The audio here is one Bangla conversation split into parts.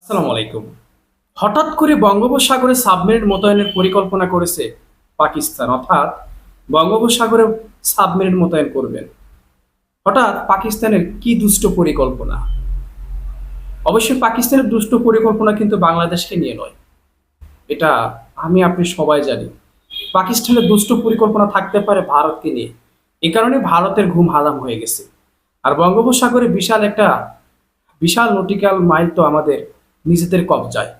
আসসালামু আলাইকুম। হঠাৎ করে বঙ্গোপসাগরে সাবমেরিন মোতায়েনের পরিকল্পনা করেছে পাকিস্তান, অর্থাৎ বঙ্গোপসাগরে সাবমেরিন মোতায়েন করবেন। হঠাৎ পাকিস্তানের কি দুষ্ট পরিকল্পনা? অবশ্যই পাকিস্তানের দুষ্ট পরিকল্পনা কিন্তু বাংলাদেশকে নিয়ে নয়, এটা আমি আপনি সবাই জানি। পাকিস্তানের দুষ্ট পরিকল্পনা থাকতে পারে ভারতকে নিয়ে। এ কারণে ভারতের ঘুম হারাম হয়ে গেছে। আর বঙ্গোপসাগরে বিশাল নটিক্যাল মাইল তো আমাদের নিজেদের কবজায়,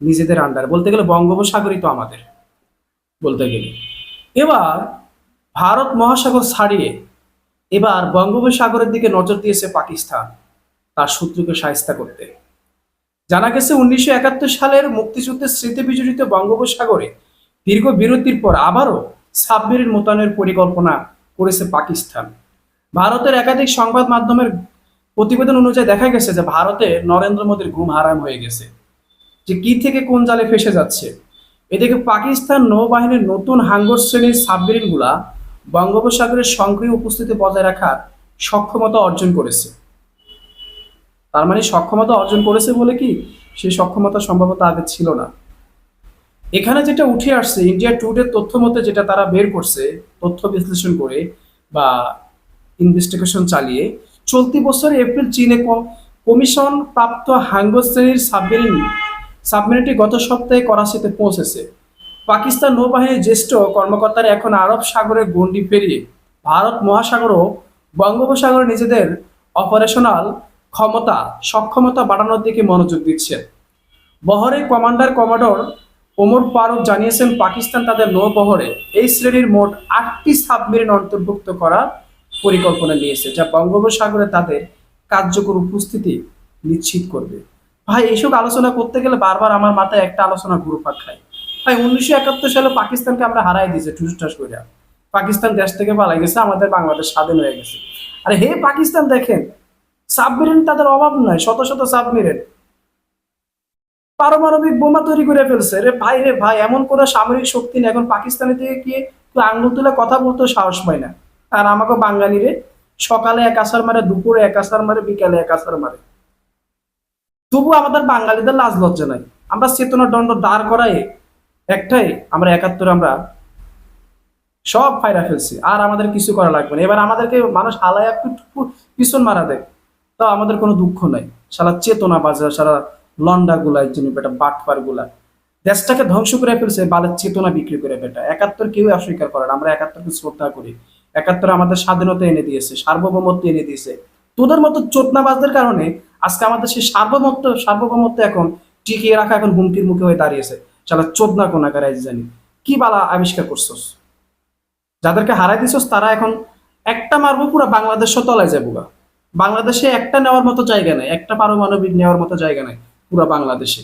নিজেদের আন্ডার বলতে গেলে বঙ্গোপসাগরই তো আমাদের বলতে গেলে। এবার ভারত মহাসাগর ছাড়িয়ে এবার বঙ্গোপসাগরের দিকে নজর দিয়েছে পাকিস্তান তার শত্রুকে শায়েস্তা করতে। জানা গেছে 1971 সালের মুক্তিযুদ্ধের স্মৃতি বিজড়িত বঙ্গোপসাগরে দীর্ঘ বিরতির পর আবারও সাবমেরিন মোতায়েনের পরিকল্পনা করেছে পাকিস্তান। ভারতের একাধিক সংবাদ মাধ্যমের প্রতিবেদন অনুযায়ী দেখা গেছে যে ভারতে নরেন্দ্র মোদীর ঘুম হারাম হয়ে গেছে, যে কি থেকে কোন জালে ফেসে যাচ্ছে। এদিকে পাকিস্তান নৌবাহিনীর নতুন হাঙ্গর শ্রেণীর সাবমেরিন গুলা বঙ্গোপসাগরের সক্রিয় উপস্থিতি বজায় রাখার সক্ষমতা অর্জন করেছে। তার মানে সক্ষমতা অর্জন করেছে বলে কি সেই সক্ষমতা সম্ভবত আগে ছিল না। এখানে যেটা উঠে আসছে ইন্ডিয়া টুডের তথ্য মতে, যেটা তারা বের করছে তথ্য বিশ্লেষণ করে বা ইনভেস্টিগেশন চালিয়ে, চলতি বছর এপ্রিল চীনে কমিশন প্রাপ্ত হাঙ্গর শ্রেণীর সাবমেরিনটি গত সপ্তাহে করাচিতে পৌঁছেছে। পাকিস্তান নৌবাহিনীর জ্যেষ্ঠ কর্মকর্তারা এখন আরব সাগরের গণ্ডি পেরিয়ে ভারত মহাসাগর ও বঙ্গোপসাগরে নিজেদের অপারেশনাল সক্ষমতা বাড়ানোর দিকে মনোযোগ দিচ্ছেন। বহরের কমান্ডার ওমর ফারুক জানিয়েছেন, পাকিস্তান তাদের নৌবহরে এই শ্রেণীর মোট 8টি সাবমেরিন অন্তর্ভুক্ত করার পরিকল্পনা নিয়েছে, যা বঙ্গোপসাগরে তাদের কার্যকর উপস্থিতি নিশ্চিত করবে। ভাই, এইসব আলোচনা করতে গেলে বারবার আমার মাথায় একটা আলোচনা ঘুরপাক খায়। ভাই, 1971 সালে পাকিস্তানকে আমরা হারাই দিয়েছি ঠুসঠাস করে। পাকিস্তান দেশ থেকে পালাই গেছে, আমাদের বাংলাদেশ স্বাধীন হয়ে গেছে। আরে হে পাকিস্তান, দেখেন সাবমেরিন তাদের অভাব নাই, শত শত সাবমেরিন, পারমাণবিক বোমা তৈরি করে ফেলছে। রে ভাই, এমন কোন সামরিক শক্তি নেই এখন পাকিস্তানের দিকে গিয়ে আঙ্গুল তুলে কথা বলতে সাহস পায় না। আর আমাকে বাঙালি রে, সকালে এক আসার মারে, দুপুরে এক আসার মারে, বিকালে এক আসার মারে। তবু আমাদের বাঙালিদের লাজ লজ্জা নাই। আমরা চেতনা দণ্ড দাঁড় করাই একটাই, আমরা 71 আমরা সব ফাইরা ফেলছি, আর আমাদের কিছু করা লাগবে না। এবার আমাদেরকে মানুষ হালায় একটু পিছন মারা দেয়, তাও আমাদের কোনো দুঃখ নাই। সারা চেতনা বাজার, সারা লন্ডা গুলা, বেটা বাটপার গুলা দেশটাকে ধ্বংস করে ফেলছে, বালের চেতনা বিক্রি করে। বেটা 71 কেউ অস্বীকার করে না, আমরা 71কে শ্রদ্ধা করি। 71 আমাদের স্বাধীনতা এনে দিয়েছে, সার্বভৌমত্ব এনে দিয়েছে। তোদের মতো চোদনাবাজদের কারণে আজকে আমাদের সেই সার্বভৌমত্ব এখন টিকিয়ে রাখা এখন হুমকির মুখে হয়ে দাঁড়িয়েছে। সারা চোদনা কোনাকার জানি কি বালা আবিষ্কার করছস, যাদেরকে হারাই দিছস তারা এখন একটা মারবো পুরো বাংলাদেশ তলায় যাবো। বাংলাদেশে একটা নেওয়ার মতো জায়গা নেই, একটা পারমাণবিক নেওয়ার মতো জায়গা নেই পুরো বাংলাদেশে।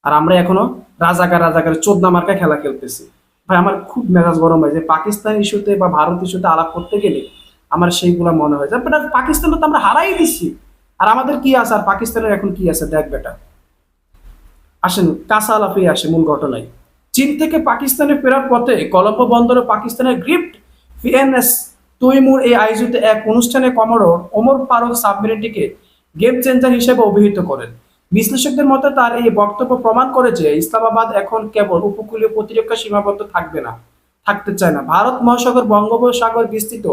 আর আমরা এখনো রাজাকার চোদনা মার্কা খেলা খেলতেছি। ভাই, আমার খুব মেজাজ গরম হয় যে পাকিস্তান ইস্যুতে বা ভারত ইস্যুতে আলাপ করতে গেলে আমার সেইগুলা মনে হয় যে পাকিস্তানটা তো আমরা হারাই দিচ্ছি, আর আমাদের কি আছে, আর পাকিস্তানের এখন কি আছে দেখ বেটা। আসেন কাঁচা আলাপে আসে মূল ঘটনায়। চীন থেকে পাকিস্তানে ফেরার পথে কলম্বো বন্দরে পাকিস্তানের গ্রিফট ভিএনএস তৈমুর এই আয়োজিত এক অনুষ্ঠানে কমোডোর ওমর ফারুক সাবমেরিনটিকে গেম চেঞ্জার হিসেবে অভিহিত করেন। বিশ্লেষকদের মতে তার এই বক্তব্য প্রমাণ করে যে ইসলামাবাদ এখন কেবল উপকূলীয় প্রতিরক্ষা সীমাবদ্ধ থাকতে চায় না। ভারত মহাসাগর বঙ্গোপসাগর বিস্তৃত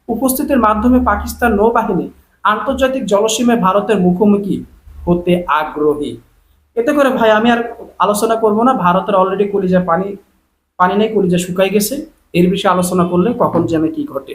উপস্থিতির মাধ্যমে পাকিস্তান নৌবাহিনী আন্তর্জাতিক জলসীমায় ভারতের মুখোমুখি হতে আগ্রহী। এতে করে ভাই আমি আর আলোচনা করব না, ভারতের অলরেডি কলিজা পানি নেই, কলিজা শুকাই গেছে। এর বিষয়ে আলোচনা করলে কখন জানে কি ঘটে।